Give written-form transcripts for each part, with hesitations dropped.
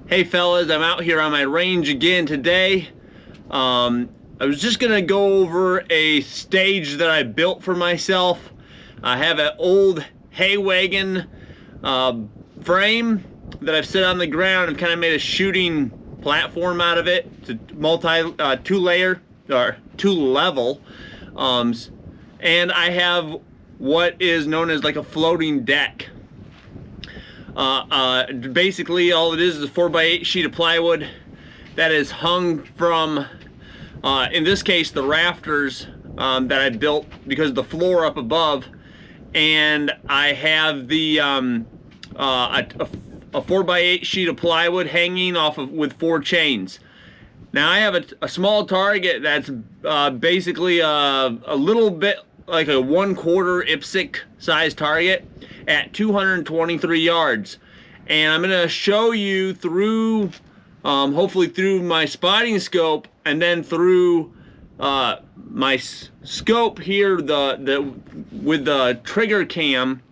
Hey fellas, I'm out here on my range again today. I was just gonna go over a stage that I built for myself. I have an old hay wagon frame that I've set on the ground and kind of made a shooting platform out of it. It's a two-level, and I have what is known as like a floating deck. Basically all it is a 4x8 sheet of plywood that is hung from, in this case, the rafters that I built because of the floor up above, and I have the a 4x8 sheet of plywood hanging off of with 4 chains. Now I have a small target that's basically a little bit like a 1/4 IPSC size target at 223 yards, and I'm gonna show you through hopefully through my spotting scope and then through my scope here with the trigger cam,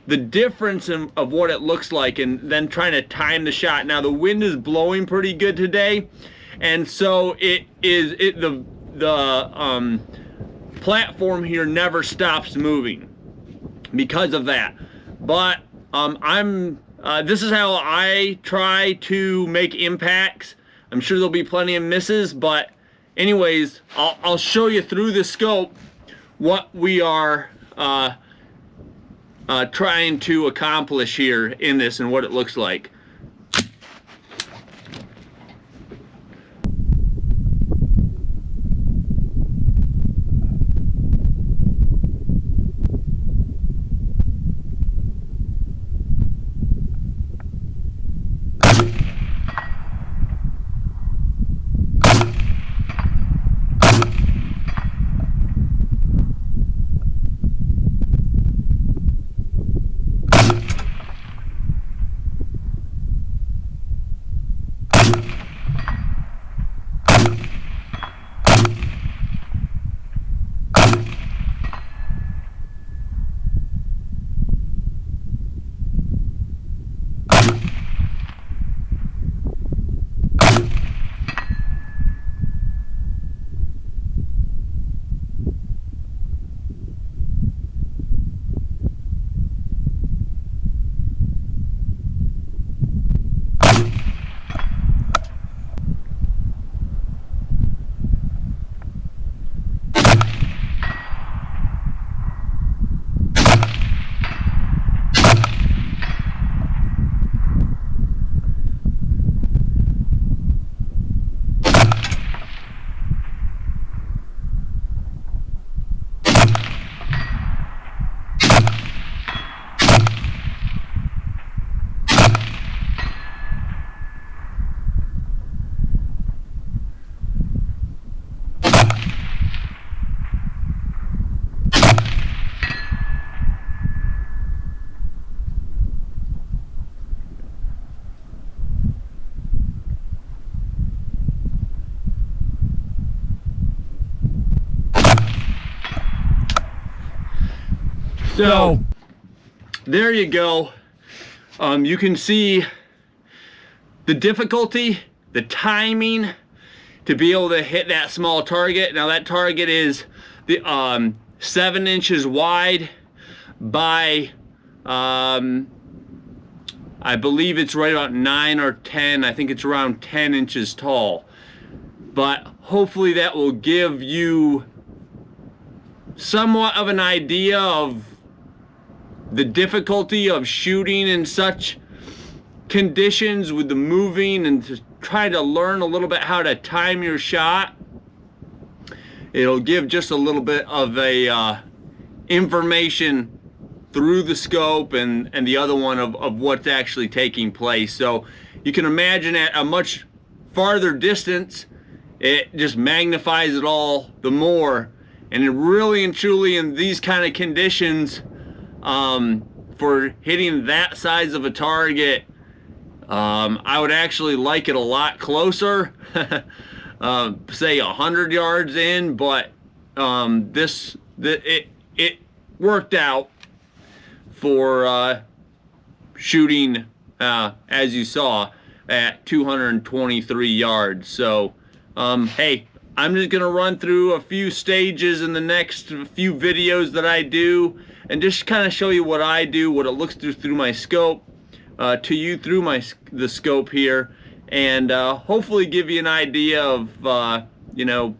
the difference of what it looks like, and then trying to time the shot. Now the wind is blowing pretty good today, and so the platform here never stops moving because of that. But this is how I try to make impacts. I'm sure there'll be plenty of misses, but anyways, I'll show you through the scope what we are trying to accomplish here in this and what it looks like. So there you go. You can see the difficulty, the timing to be able to hit that small target. Now that target is the 7 inches wide by I believe it's right about 9 or 10. I think it's around 10 inches tall. But hopefully that will give you somewhat of an idea of the difficulty of shooting in such conditions with the moving, and to try to learn a little bit how to time your shot. It'll give just a little bit of a information through the scope and the other one of what's actually taking place. So you can imagine at a much farther distance, it just magnifies it all the more. And it really and truly in these kind of conditions, for hitting that size of a target, I would actually like it a lot closer, say 100 yards in, but it worked out for shooting as you saw. at 223 yards. So, hey, I'm just going to run through a few stages in the next few videos that I do and just kind of show you what I do, what it looks through my scope, to you through the scope here, and hopefully give you an idea of, you know,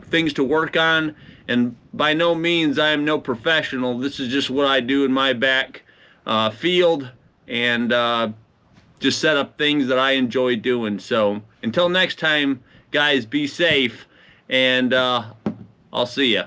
things to work on. And by no means I am no professional. This is just what I do in my back field, and just set up things that I enjoy doing. So until next time, guys, be safe, and I'll see ya.